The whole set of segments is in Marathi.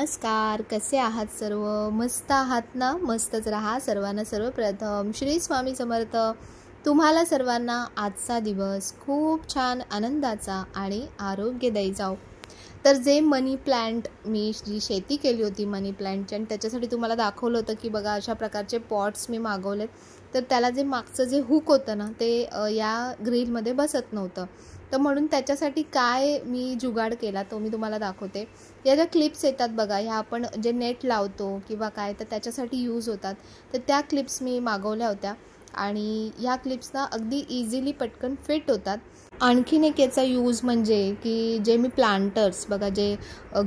नमस्कार, कसे आहात सर्व? मस्त आहात ना? मस्तच राहा. सर्वांना सर्वप्रथम श्री स्वामी समर्थ. तुम्हाला सर्वांना आजचा दिवस खूप छान आनंदाचा आणि आरोग्यदायी जाओ. तर जे मनी प्लांट मी जी शेती केली होती मनी प्लांटची, आणि त्याच्यासाठी तुम्हाला दाखवलं होतं की बघा अशा प्रकारचे पॉट्स मी मागवलेत. तर त्याला जे मागचं जे हुक होतं ना ते या ग्रिलमध्ये बसत नव्हतं. तर म्हणून त्याच्यासाठी काय मी जुगाड केला तो मी तुम्हाला दाखवते. या ज्या क्लिप्स येतात बघा, ह्या आपण जे नेट लावतो किंवा काय तर त्याच्यासाठी यूज होतात. तर त्या क्लिप्स मी मागवल्या होत्या आणि ह्या क्लिप्सना अगदी इझिली पटकन फिट होतात. आणखीन एक याचा यूज म्हणजे की जे मी प्लांटर्स बघा, जे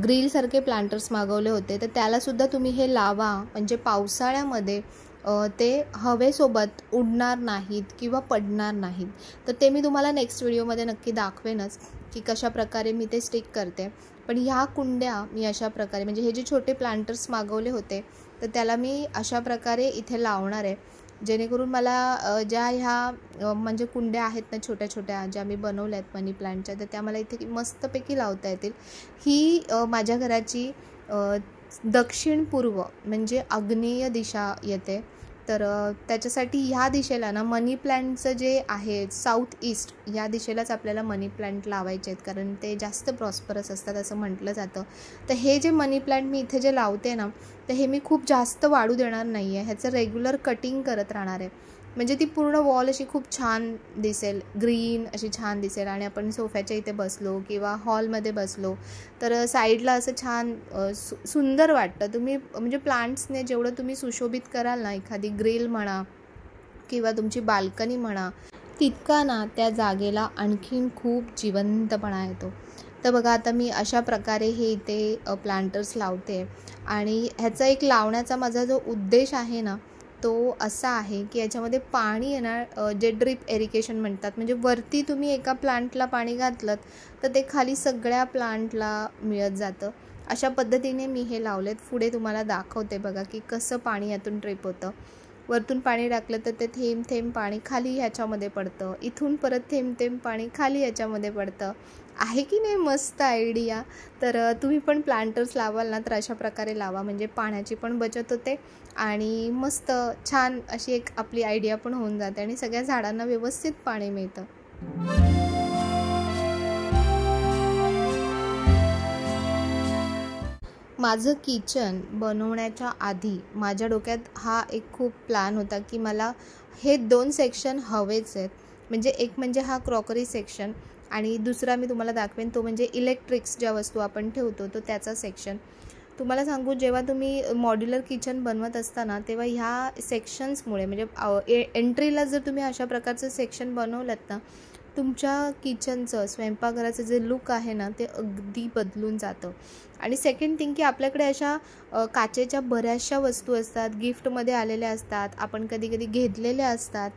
ग्रिलसारखे प्लांटर्स मागवले होते, तर त्यालासुद्धा तुम्ही हे लावा. म्हणजे पावसाळ्यामध्ये ते हवेसोबत उडणार नाहीत किंवा पडणार नाहीत. तर ते मी तुम्हाला नेक्स्ट व्हिडिओमध्ये नक्की दाखवेनच की कशा प्रकारे मी ते स्टिक करते. पण ह्या कुंड्या मी अशा प्रकारे, म्हणजे हे जे छोटे प्लांटर्स मागवले होते तर त्याला मी अशा प्रकारे इथे लावणार आहे, जेणेकरून मला ज्या ह्या म्हणजे कुंड्या आहेत ना छोट्या छोट्या ज्या मी बनवल्या आहेत मनी प्लांटच्या, तर त्या मला इथे मस्तपैकी लावता येतील. ही माझ्या घराची दक्षिण पूर्व म्हणजे आग्नेय दिशा येते. तर त्याच्यासाठी ह्या दिशेला ना मनी प्लांटचं जे आहे साऊथ ईस्ट या दिशेलाच आपल्याला मनी प्लांट लावायचे आहेत, कारण ते जास्त प्रॉस्परस असतात असं म्हटलं जातं. तर हे जे मनी प्लांट मी इथे जे लावते ना, तर हे मी खूप जास्त वाढू देणार नाही आहे. ह्याचं रेग्युलर कटिंग करत राहणार आहे. म्हणजे ती पूर्ण वॉल अशी खूप छान दिसेल, ग्रीन अशी छान दिसेल. आणि आपण सोफ्याच्या इथे बसलो किंवा हॉलमध्ये बसलो तर साईडला असं छान सुंदर वाटतं. तुम्ही म्हणजे प्लांट्सने जेवढं तुम्ही सुशोभित कराल ना एखादी ग्रिल म्हणा किंवा तुमची बाल्कनी म्हणा, तितका ना त्या जागेला आणखीन खूप जिवंतपणा येतो. तर बघा, आता मी अशा प्रकारे हे इथे प्लांटर्स लावते. आणि ह्याचा एक लावण्याचा माझा जो उद्देश आहे ना तो असा आहे की याच्यामध्ये पाणी येणार, जे ड्रिप इरिगेशन म्हणतात, म्हणजे वरती तुम्ही एका प्लांटला पाणी घातलं तर ते खाली सगळ्या प्लांटला मिळत जातं. अशा पद्धतीने मी हे लावलेत. पुढे तुम्हाला दाखवते बघा की कसं पाणी यातून ड्रिप होतं. वरतून पाणी टाकलं तर ते थेंब थेंब पाणी खाली ह्याच्यामध्ये पडतं, इथून परत थेंब थेंब पाणी खाली ह्याच्यामध्ये पडतं. आहे की नाही मस्त आयडिया? तर तुम्ही पण प्लांटर्स लावाल ना तर अशा प्रकारे लावा, म्हणजे पाण्याची पण बचत होते आणि मस्त छान अशी एक आपली आयडिया पण होऊन जाते आणि सगळ्या झाडांना व्यवस्थित पाणी मिळतं. माझं किचन बनवण्याच्या आधी माझ्या डोक्यात हा एक खूप प्लॅन होता की मला हे 2 सेक्शन हवेच आहेत. म्हणजे एक म्हणजे हा क्रॉकरी सेक्शन आणि दुसरा मी तुम्हाला दाखवेन तो म्हणजे इलेक्ट्रिक्स ज्या वस्तू आपण ठेवतो तो त्याचा सेक्शन. तुम्हाला सांगू, जेव्हा तुम्ही मॉड्युलर किचन बनवत असताना तेव्हा ह्या सेक्शन्समुळे म्हणजे एंट्रीला जर तुम्ही अशा प्रकारचं सेक्शन बनवलं ना, तुमच्या किचनचं स्वयंपाकघराचं जे लुक आहे ना ते अगदी बदलून जातं. आणि सेकंड थिंग की आपल्याकडे अशा काचेच्या बऱ्याचशा वस्तू असतात, गिफ्टमध्ये आलेल्या असतात, आपण कधी कधी घेतलेल्या असतात.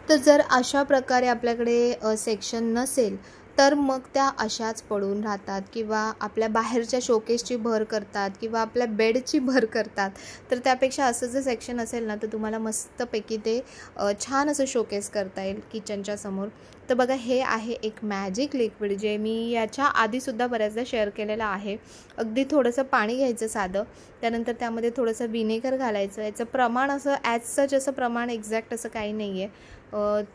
तर जर अशा प्रकारे आपल्याकडे सेक्शन नसेल तर मग त्या अशाच पडून राहतात किंवा आपल्या बाहेरच्या शोकेसची भर करतात किंवा आपल्या बेडची भर करतात. तर त्यापेक्षा असं जर सेक्शन असेल ना तर तुम्हाला मस्तपैकी ते छान असं शोकेस करता येईल किचनच्या समोर. तर बघा, हे आहे एक मॅजिक लिक्विड जे मी याच्या आधीसुद्धा बऱ्याचदा शेअर केलेलं आहे. अगदी थोडंसं पाणी घ्यायचं साधं, त्यानंतर त्यामध्ये थोडंसं विनेगर घालायचं. याचं प्रमाण असं ॲज सच असं प्रमाण एक्झॅक्ट असं काही नाही आहे.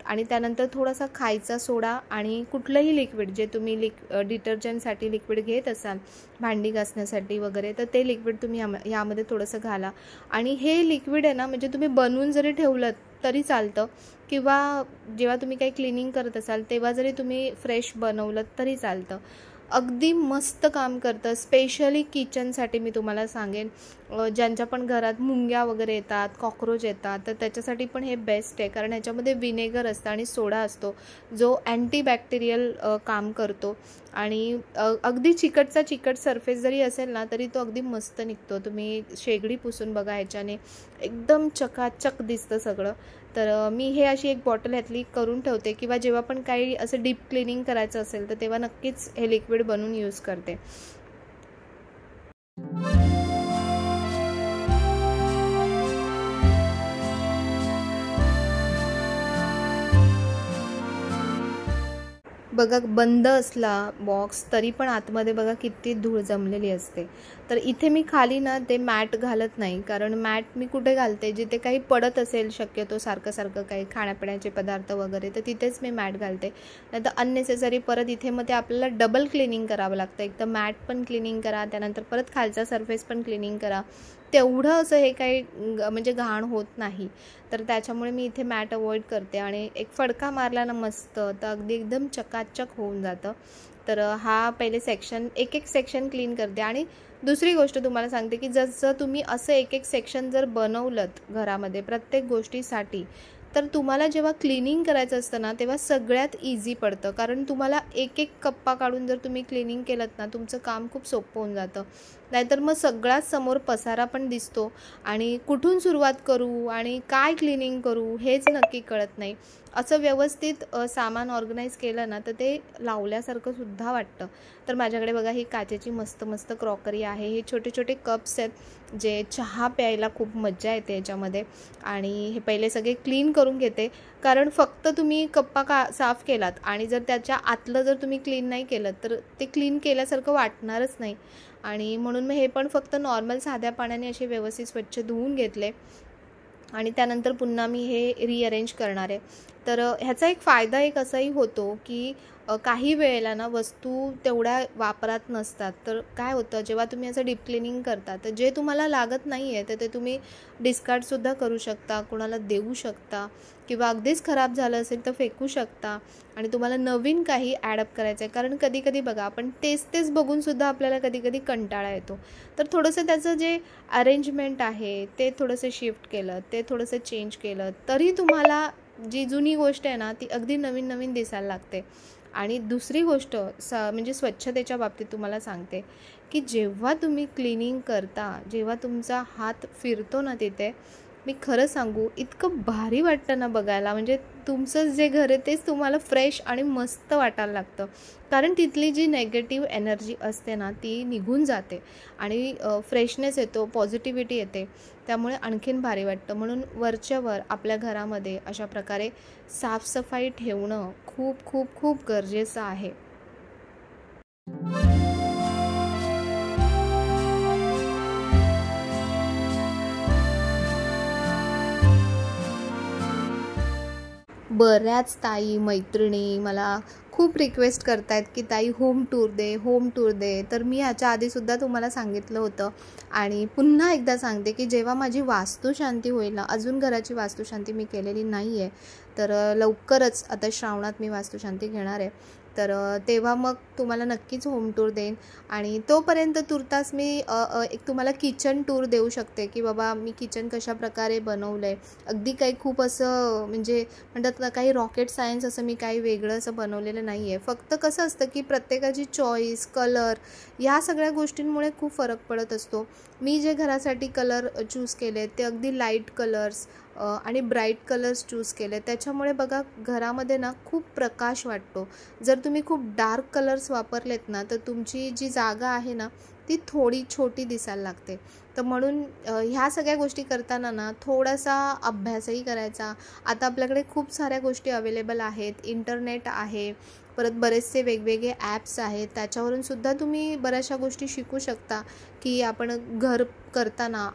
आणि त्यानंतर थोडासा खायचा सोडा आणि कुठलंही लिक्विड जे तुम्ही डिटर्जंटसाठी लिक्विड घेत असाल भांडी घासण्यासाठी वगैरे, तर ते लिक्विड तुम्ही यामध्ये थोडंसं घाला. आणि हे लिक्विड आहे ना, म्हणजे तुम्ही बनवून जरी ठेवलं तरी चालतं किंवा जेव्हा तुम्ही काही क्लिनिंग करत असाल तेव्हा जरी तुम्ही फ्रेश बनवलं तरी चालतं. अगदी मस्त काम करतं. स्पेशली किचनसाठी मी तुम्हाला सांगेन, ज्यांच्या पण घरात मुंग्या वगैरे येतात, कॉक्रोच येतात, तर त्याच्यासाठी पण हे बेस्ट आहे. कारण ह्याच्यामध्ये विनेगर असतं आणि सोडा असतो जो अँटीबॅक्टेरियल काम करतो. आणि अगदी चिकटचा चिकट सरफेस जरी असेल ना तरी तो अगदी मस्त निघतो. तुम्ही शेगडी पुसून बघा, ह्याच्याने एकदम चकाचक दिसतं सगळं. तर मी हे अशी एक बॉटल ह्यातली करून ठेवते किंवा जेव्हा पण काही असं डीप क्लिनिंग करायचं असेल तर तेव्हा नक्कीच हे लिक्विड बनवून यूज करते. बघा बंद असला बॉक्स तरी पण आतमध्ये बघा किती धूळ जमलेली असते. तर इथे मी खाली ना ते मॅट घालत नाही, कारण मॅट मी कुठे घालते, जिथे काही पडत असेल शक्यतो सारखं काही खाण्यापिण्याचे पदार्थ वगैरे, तर तिथेच मी मॅट घालते. नाही तर अननेसेसरी परत इथे मग ते आपल्याला डबल क्लिनिंग करावं लागतं. एक तर मॅट पण क्लिनिंग करा, त्यानंतर परत खालचा सरफेस पण क्लिनिंग करा. तेवढं असं हे काही म्हणजे घाण होत नाही. तर त्याच्यामुळे मी इथे मॅट अवॉइड करते आणि एक फडका मारला ना मस्त, तर अगदी एकदम चकाचक होऊन जातं. तर हा पहिले सेक्शन एक सेक्शन क्लीन करते. आणि दुसरी गोष्ट तुम्हाला सांगते की जसं तुम्ही असं एक सेक्शन जर बनवलंत घरामध्ये प्रत्येक गोष्टीसाठी, तर तुम्हाला जेव्हा क्लिनिंग करायचं असतं ना, तेव्हा सगळ्यात इझी पडतं. कारण तुम्हाला एक कप्पा काढून जर तुम्ही क्लिनिंग केलं ना, तुमचं काम खूप सोपं होऊन जातं. नाहीतर मग सगळ्यात समोर पसारा पण दिसतो आणि कुठून सुरुवात करू आणि काय क्लिनिंग करू हेच नक्की कळत नाही. असं व्यवस्थित सामान ऑर्गनाईज केलं ना, तर ते लावल्यासारखं सुद्धा वाटतं. तर माझ्याकडे बघा ही काचेची मस्त क्रॉकरी आहे. हे छोटे छोटे कप्स आहेत, जे चहा प्यायला खूप मज्जा येते याच्यामध्ये. आणि हे पहिले सगळे क्लीन करून घेते, कारण फक्त तुम्ही कप्पा साफ केलात आणि जर त्याच्या आतलं जर तुम्ही क्लीन नाही केलं तर ते क्लीन केल्यासारखं वाटणारच नाही. आणि म्हणून मी हे पण फक्त नॉर्मल साध्या पाण्याने असे व्यवस्थित स्वच्छ धुवून घेतले आणि त्यानंतर पुन्हा मी हे रिअरेंज करणार आहे. तर ह्याचा एक फायदा एक असाही होतो की काही वेळेला ना वस्तू तेवढ्या वापरात नसतात. तर काय होतं, जेव्हा तुम्ही असं डीप क्लिनिंग करता तर जे तुम्हाला लागत नाही आहे तर ते तुम्ही डिस्कार्डसुद्धा करू शकता, कोणाला देऊ शकता, किंवा अगदीच खराब झालं असेल तर फेकू शकता आणि तुम्हाला नवीन काही ॲडअप करायचं आहे. कारण कधी बघा आपण तेच बघूनसुद्धा आपल्याला कधी कंटाळा येतो. तर थोडंसं त्याचं जे अरेंजमेंट आहे ते थोडंसं शिफ्ट केलं, ते थोडंसं चेंज केलं, तरी तुम्हाला जी जुनी गोष्ट आहे ना ती अगदी नवीन दिसायला लागते. आणि दुसरी गोष्ट म्हणजे स्वच्छतेच्या बाबतीत तुम्हाला सांगते की जेव्हा तुम्ही क्लिनिंग करता, जेव्हा तुमचा हात फिरतो ना तिथे, मी खरं सांगू इतकं भारी वाटतं ना बघायला. म्हणजे तुमचं जे घर आहे तेच तुम्हाला फ्रेश आणि मस्त वाटायला लागतं. कारण तिथली जी नेगेटिव्ह एनर्जी असते ना ती निघून जाते आणि फ्रेशनेस येतो, पॉझिटिव्हिटी येते. त्यामुळे आणखीन भारी वाटतं. म्हणून वरच्यावर आपल्या घरामध्ये अशा प्रकारे साफसफाई ठेवणं खूप खूप खूप गरजेचं आहे. बऱ्याच ताई मैत्रिणी मला खूप रिक्वेस्ट करतायत की ताई होम टूर दे. तर मी ह्याच्या आधीसुद्धा तुम्हाला सांगितलं होतं आणि पुन्हा एकदा सांगते की जेव्हा माझी वास्तुशांती होईल ना, अजून घराची वास्तुशांती मी केलेली नाही आहे, तर लवकरच आता श्रावणात मी वास्तुशांती घेणार आहे. तर तेव्हा मग तुम्हाला नक्कीच होम टूर देईन. आणि तोपर्यंत तुर्तास मी एक तुम्हाला किचन टूर देऊ शकते की बाबा मी किचन कशा प्रकारे बनवलं आहे. अगदी काही खूप असं म्हणजे म्हणतात ना काही रॉकेट सायन्स असं मी काही वेगळं असं बनवलेलं नाही आहे. फक्त कसं असतं की प्रत्येकाची चॉईस, कलर ह्या सगळ्या गोष्टींमुळे खूप फरक पडत असतो. मी जे घरासाठी कलर चूज केले ते अगदी लाईट कलर्स आणि ब्राईट कलर्स चूज केले. त्याच्यामुळे बघा घरामध्ये ना खूप प्रकाश वाटतो. जर तुम्ही खूप डार्क कलर्स वापरलेत ना तर तुमची जी जागा आहे ना ती थोडी छोटी दिसायला लागते. तर म्हणून ह्या सगळ्या गोष्टी करताना ना थोडासा अभ्यासही करायचा. आता आपल्याकडे खूप साऱ्या गोष्टी अवेलेबल आहेत, इंटरनेट आहे, परत बरेचसे वेगवेगळे ॲप्स आहेत, त्याच्यावरून सुद्धा तुम्ही बऱ्याचशा गोष्टी शिकू शकता की आपण घर करताना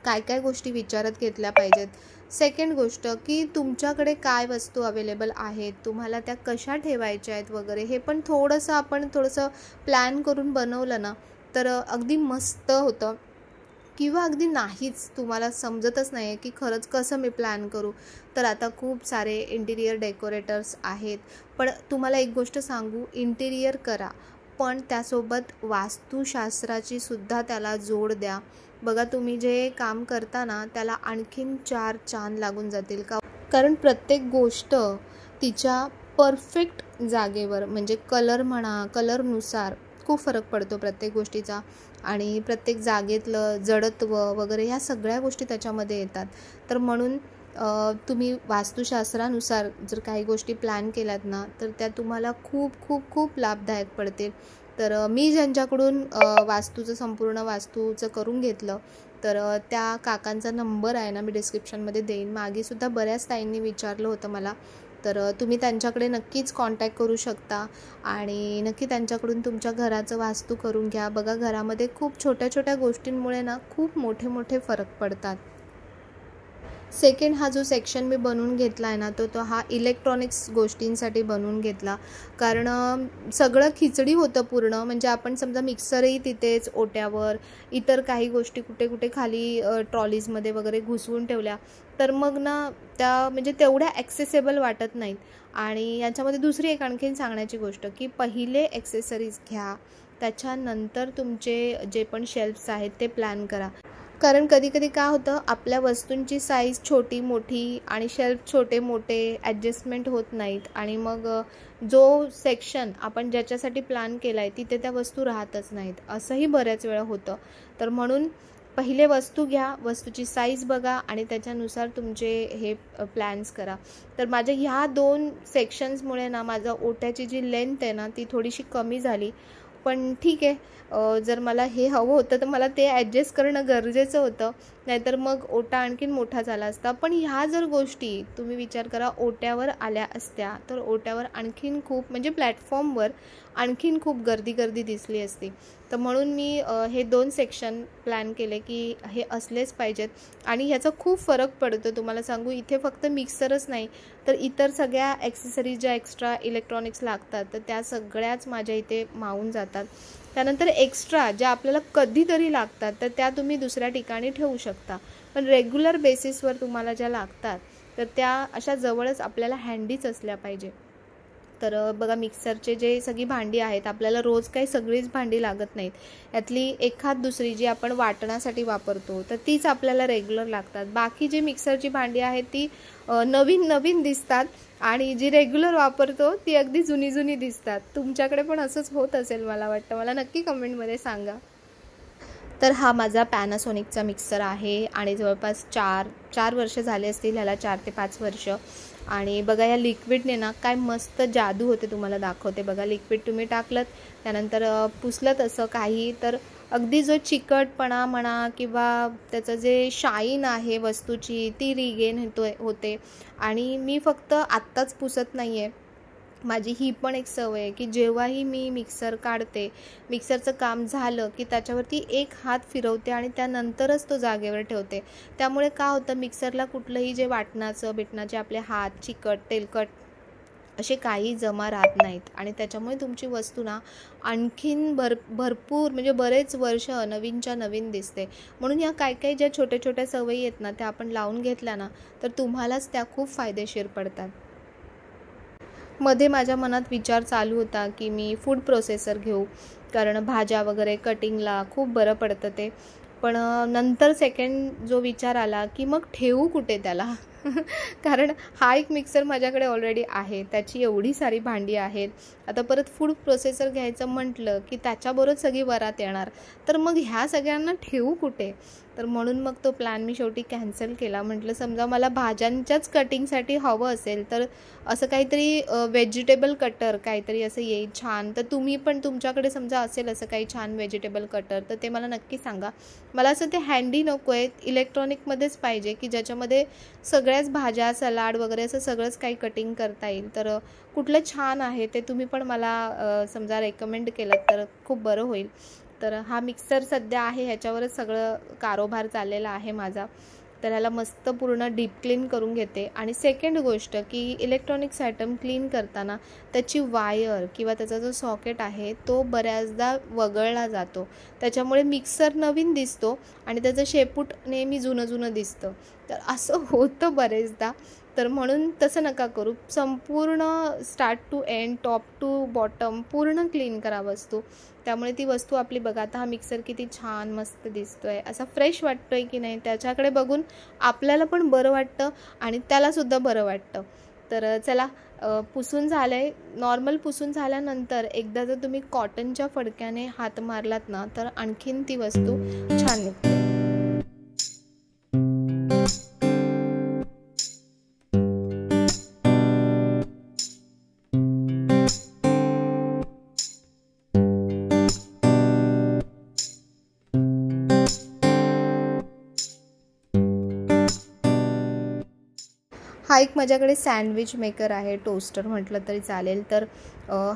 काय गोष्टी विचारात घेतल्या पाहिजेत. सेकंड गोष्ट की तुमच्याकडे काय वस्तू अवेलेबल आहेत, तुम्हाला त्या कशा ठेवायच्या आहेत वगैरे, हे पण आपण थोडंसं प्लॅन करून बनवलं ना तर अगदी मस्त होतं. किंवा अगदी नाहीच, तुम्हाला समजतच नाही आहे की खरंच कसं मी प्लॅन करू, तर आता खूप सारे इंटिरियर डेकोरेटर्स आहेत. पण तुम्हाला एक गोष्ट सांगू, इंटिरियर करा पण त्यासोबत वास्तुशास्त्राची सुद्धा त्याला जोड द्या. बघा तुम्ही जे काम करता ना त्याला आणखीन 4 चांद लागून जातील का, कारण प्रत्येक गोष्ट तिच्या परफेक्ट जागेवर म्हणजे कलर म्हणा, कलरनुसार खूप फरक पडतो प्रत्येक गोष्टीचा. आणि प्रत्येक जागेतलं जडत्व वगैरे ह्या सगळ्या गोष्टी त्याच्यामध्ये येतात. तर म्हणून तुम्ही वास्तुशास्त्रानुसार जर काही गोष्टी प्लॅन केल्यात ना तर त्या तुम्हाला खूप खूप खूप लाभदायक पडतील. तर मी ज्यांच्याकडून संपूर्ण वास्तूचं करून घेतलं तर त्या काकांचा नंबर आहे ना मी डिस्क्रिप्शनमध्ये देईन. मागेसुद्धा बऱ्याच ताईंनी विचारलं होतं मला, तर तुम्ही त्यांच्याकडे नक्कीच कॉन्टॅक्ट करू शकता आणि नक्की त्यांच्याकडून तुमच्या घराचं वास्तू करून घ्या. बघा, घरामध्ये खूप छोट्या छोट्या गोष्टींमुळे ना खूप मोठे मोठे फरक पडतात. सेकंड हा जो सेक्शन मी बनवून घेतला आहे ना, तो हा इलेक्ट्रॉनिक्स गोष्टींसाठी बनवून घेतला. कारण सगळं खिचडी होतं पूर्ण. म्हणजे आपण समजा मिक्सरही तिथेच ओट्यावर, इतर काही गोष्टी कुठे कुठे खाली ट्रॉलीजमध्ये वगैरे घुसवून ठेवल्या, तर मग ना त्या म्हणजे तेवढ्या ॲक्सेसेबल वाटत नाहीत. आणि याच्यामध्ये दुसरी एक आणखीन सांगण्याची गोष्ट, की पहिले ॲक्सेसरीज घ्या, त्याच्यानंतर तुमचे जे पण शेल्फ्स आहेत ते प्लॅन करा. कारण कधी कधी काय होतं, आपल्या वस्तूंची साईज छोटी मोठी आणि शेल्फ छोटे मोठे ॲडजस्टमेंट होत नाहीत आणि मग जो सेक्शन आपण ज्याच्यासाठी प्लॅन केला आहे तिथे त्या वस्तू राहतच नाहीत, असंही बऱ्याच वेळा होतं. तर म्हणून पहिले वस्तू घ्या, वस्तूची साईज बघा आणि त्याच्यानुसार तुमचे हे प्लॅन्स करा. तर माझ्या ह्या 2 सेक्शन्समुळे ना माझा ओट्याची जी लेंथ आहे ना ती थोडीशी कमी झाली. पण ठीक आहे, जर मला हे हवं होतं तर मला ते ॲडजस्ट करणं गरजेचं होतं, नाहीतर मग ओटा आणखीन मोठा झाला असता. पण ह्या जर गोष्टी तुम्ही विचार करा ओट्यावर आल्या असत्या तर ओट्यावर आणखीन खूप म्हणजे प्लॅटफॉर्मवर आणखीन खूप गर्दी दिसली असती. तर म्हणून मी हे 2 सेक्शन प्लॅन केले की हे असलेच पाहिजेत. आणि ह्याचा खूप फरक पडतो तुम्हाला सांगू. इथे फक्त मिक्सरच नाही तर इतर सगळ्या ॲक्सेसरीज ज्या एक्स्ट्रा इलेक्ट्रॉनिक्स लागतात तर त्या सगळ्याच माझ्या इथे मावून जातात. त्यानंतर एक्स्ट्रा ज्या आपल्याला कधीतरी लागतात तर त्या तुम्ही दुसऱ्या ठिकाणी ठेवू शकता. पण रेग्युलर बेसिसवर तुम्हाला ज्या लागतात तर त्या अशा जवळच आपल्याला हँडीच असल्या पाहिजे. तर बघा, मिक्सरचे जे सगळी भांडी आहेत आपल्याला रोज काही सगळीच भांडी लागत नाहीत. यातली एखाद दुसरी जी आपण वाटण्यासाठी वापरतो तर तीच आपल्याला रेग्युलर लागतात. बाकी जी मिक्सरची भांडी आहेत ती नवीन दिसतात आणि जी रेग्युलर वापरतो ती अगदी जुनी दिसतात. तुमच्याकडे पण असंच होत असेल मला वाटतं. मला नक्की कमेंटमध्ये सांगा. तर हा माझा पॅनासॉनिकचा मिक्सर आहे आणि जवळपास 4 वर्ष झाले असतील ह्याला, 4 ते 5 वर्ष. आणि बघा, या लिक्विडने ना काय मस्त जादू होते, तुम्हाला दाखवते. बघा, लिक्विड तुम्ही टाकलं त्यानंतर पुसलं असं काही तर अगदी जो चिकटपणा म्हणा किंवा त्याचं जे शाईन आहे वस्तूची ती रिगेन होते. आणि मी फक्त आत्ताच पुसत नाही आहे, माझी ही पण एक सवय आहे की जेव्हाही मी मिक्सर काढते, मिक्सरचं काम झालं की त्याच्यावरती एक हात फिरवते आणि त्यानंतरच तो जागेवर ठेवते. त्यामुळे काय होतं, मिक्सरला कुठलंही जे वाटणाचं बिटणाचे आपले हात चिकट तेलकट असे काही जमा राहत नाहीत आणि त्याच्यामुळे तुमची वस्तू ना आणखीन भरपूर म्हणजे बरेच वर्ष नवीनच्या नवीन दिसते. म्हणून या काही ज्या छोट्या छोट्या सवयी आहेत ना त्या आपण लावून घेतल्या ना तर तुम्हालाच त्या खूप फायदेशीर पडतात. मध्ये माझ्या मनात विचार चालू होता की मी फूड प्रोसेसर घेऊ, कारण भाज्या वगैरे कटिंगला खूप बरं पडतं ते. पण नंतर सेकंड जो विचार आला की मग ठेवू कुठे त्याला कारण हा एक मिक्सर माझ्याकडे ऑलरेडी आहे, त्याची एवढी सारी भांडी आहेत. आता परत फूड प्रोसेसर घ्यायचं म्हटलं की त्याच्याबरोबर सगळी वरात येणार, तर मग ह्या सगळ्यांना ठेवू कुठे. तर म्हणून मग तो प्लॅन मी शेवटी कॅन्सल केला. म्हटलं समजा मला भाज्यांच्याच कटिंगसाठी हवं असेल तर असं काहीतरी व्हेजिटेबल कटर काहीतरी असं येईल छान. तर तुम्ही पण तुमच्याकडे समजा असेल असं काही छान व्हेजिटेबल कटर तर ते मला नक्की सांगा. मला असं ते हँडी नको आहे, इलेक्ट्रॉनिकमध्येच पाहिजे की ज्याच्यामध्ये सगळ्याच भाज्या सलाड वगैरे असं सगळंच काही कटिंग करता येईल. तर कुठलं छान आहे ते तुम्ही पण मला समजा रेकमेंड केलं तर खूप बरं होईल. तर हा मिक्सर सध्या आहे, ह्याच्यावरच सगळं कारोबार चाललेला आहे माझा. तर ह्याला मस्त पूर्ण डीप क्लीन करून घेते. आणि सेकंड गोष्ट की इलेक्ट्रॉनिक्स आयटम क्लीन करताना त्याची वायर किंवा त्याचा जो सॉकेट आहे तो बऱ्याचदा वगळला जातो. त्याच्यामुळे मिक्सर नवीन दिसतो आणि त्याचं शेपूट नेहमी जुनं दिसतं. तर असं होतं बरेचदा. तर म्हणून तसं नका करू. संपूर्ण start to end, top to bottom पूर्ण क्लीन करा वस्तू. त्यामुळे ती वस्तू आपली बघा, आता हा मिक्सर किती छान मस्त दिसतोय, असा फ्रेश वाटतोय की नाही, त्याच्याकडे बघून आपल्याला पण बरं वाटतं आणि त्यालासुद्धा बरं वाटतं. तर चला, पुसून झालं आहे. नॉर्मल पुसून झाल्यानंतर एकदा जर तुम्ही कॉटनच्या फडक्याने हात मारलात ना तर आणखीन ती वस्तू छान निघते. हा एक माझ्याकडे सँडविच मेकर आहे, टोस्टर म्हटलं तरी चालेल. तर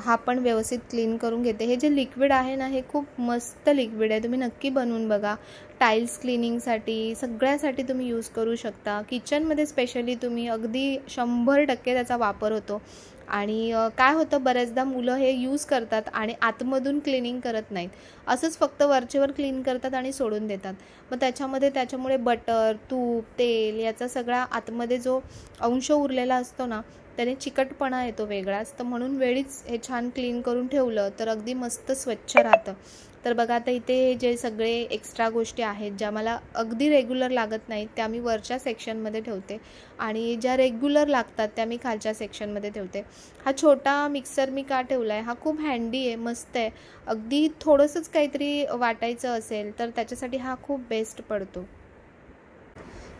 हा पण व्यवस्थित क्लीन करून घेते. हे जे लिक्विड आहे ना, हे खूप मस्त लिक्विड आहे, तुम्ही नक्की बनवून बघा. टाईल्स क्लिनिंगसाठी सगळ्यासाठी तुम्ही यूज करू शकता. किचनमध्ये स्पेशली तुम्ही अगदी 100% त्याचा वापर होतो. आणि काय होतं, बऱ्याचदा मुलं हे यूज करतात आणि आतमधून क्लिनिंग करत नाहीत, असंच फक्त वरचेवर क्लीन करतात आणि सोडून देतात. मग त्याच्यामुळे बटर, तूप, तेल याचा सगळा आतमध्ये जो अंश उरलेला असतो ना, त्याने चिकटपणा येतो वेगळाच. तर म्हणून वेळीच हे छान क्लीन करून ठेवलं तर अगदी मस्त स्वच्छ राहतं. तर बघा, आता इथे जे सगळे एक्स्ट्रा गोष्टी आहेत ज्या मला अगदी रेग्युलर लागत नाहीत त्या मी वरच्या सेक्शनमध्ये ठेवते आणि ज्या रेग्युलर लागतात त्या मी खालच्या सेक्शनमध्ये ठेवते. हा छोटा मिक्सर मी का ठेवला आहे, हा खूप हँडी आहे, मस्त आहे. अगदी थोडंसंच काहीतरी वाटायचं असेल तर त्याच्यासाठी हा खूप बेस्ट पडतो.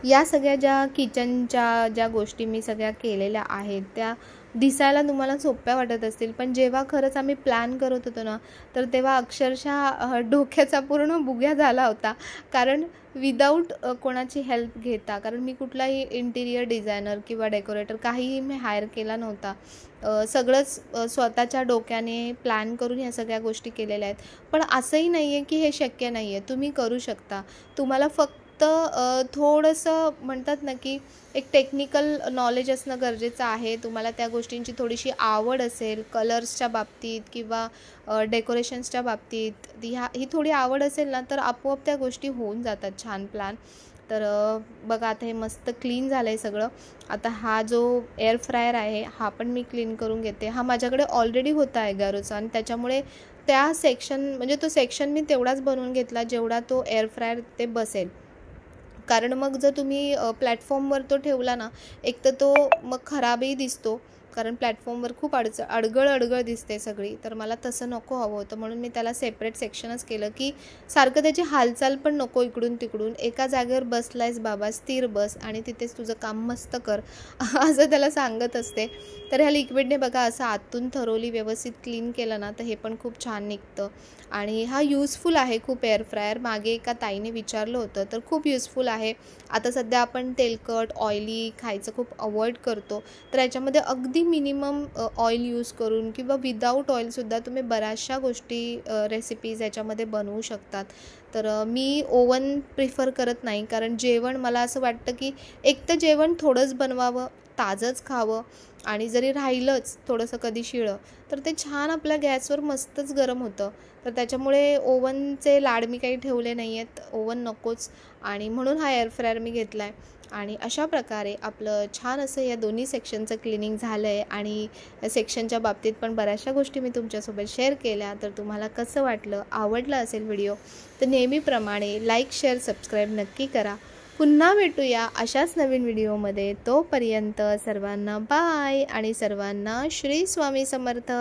या सगळ्या ज्या किचनच्या ज्या गोष्टी मी सगळ्या केलेल्या आहेत त्या दिसायला तुम्हाला सोप्या वाटत असतील, पण जेव्हा खरंच आम्ही प्लॅन करत होतो ना, तर तेव्हा अक्षरशः डोक्याचा पूर्ण बुग्या झाला होता. कारण विदाऊट कोणाची हेल्प घेता, कारण मी कुठलाही इंटिरियर डिझायनर किंवा डेकोरेटर काहीही मी हायर केला नव्हता. सगळंच स्वतःच्या डोक्याने प्लॅन करून या सगळ्या गोष्टी केलेल्या आहेत. पण असंही नाही आहे की हे शक्य नाही आहे, तुम्ही करू शकता. तुम्हाला फक्त थोडंसं म्हणतात ना की एक टेक्निकल नॉलेज असणं गरजेचं आहे. तुम्हाला त्या गोष्टींची थोडीशी आवड असेल, कलर्सच्या बाबतीत किंवा डेकोरेशन्सच्या बाबतीत ही थोडी आवड असेल ना, तर आपोआप त्या गोष्टी होऊन जातात छान प्लॅन. तर बघा, आता हे मस्त क्लीन झालं आहे सगळं. आता हा जो एअर फ्रायर आहे हा पण मी क्लीन करून घेते. हा माझ्याकडे ऑलरेडी होता एगारोचा आणि त्याच्यामुळे त्या म्हणजे तो सेक्शन मी तेवढाच बनवून घेतला जेवढा तो एअर फ्रायर ते बसेल. कारण मग जर तुम्ही प्लॅटफॉर्मवर तो ठेवला ना, एक तर तो मग खराबही दिसतो, कारण प्लॅटफॉर्मवर खूप अडगळ दिसते सगळी. तर मला तसं नको हवं होतं, म्हणून मी त्याला सेपरेट सेक्शनच केलं की सारखं त्याची हालचाल पण नको इकडून तिकडून. एका जागेवर बसलायस बाबा, स्थिर बस आणि तिथेच तुझं काम मस्त कर असं त्याला सांगत असते. तर ह्या लिक्विडने बघा असं आतून थरोली व्यवस्थित क्लीन केलं ना, तर हे पण खूप छान निघतं. आणि हा यूजफुल आहे खूप एअर फ्रायर. मागे एका ताईने विचारलं होतं, तर खूप यूजफुल आहे. आता सध्या आपण तेलकट, ऑइली खायचं खूप अवॉइड करतो, तर याच्यामध्ये अगदी मिनिमम ऑइल यूज करून किंवा विदाऊट ऑइलसुद्धा तुम्ही बऱ्याचशा गोष्टी रेसिपीज याच्यामध्ये बनवू शकतात. तर मी ओव्हन प्रिफर करत नाही, कारण जेवण मला असं वाटतं की एक तर जेवण थोडंच बनवावं, ताजंच खावं आणि जरी राहिलंच थोडंसं कधी शिळं तर ते छान आपल्या गॅसवर मस्तच गरम होतं. तर त्याच्यामुळे ओव्हनचे लाड मी काही ठेवले नाही आहेत, ओव्हन नकोच, आणि म्हणून हा एअर फ्रायर मी घेतला आहे. आणि अशा प्रकारे आपलं छान असं या दोन्ही सेक्शनचं क्लिनिंग झालं आहे. आणि या सेक्शनच्या बाबतीत पण बऱ्याचशा गोष्टी मी तुमच्यासोबत शेअर केल्या. तर तुम्हाला कसं वाटलं, आवडला असेल व्हिडिओ तर नेहमीप्रमाणे लाईक, शेअर, सबस्क्राईब नक्की करा. पुन्हा भेटूया अशाच नवीन व्हिडिओमध्ये. तोपर्यंत सर्वांना बाय आणि सर्वांना श्री स्वामी समर्थ.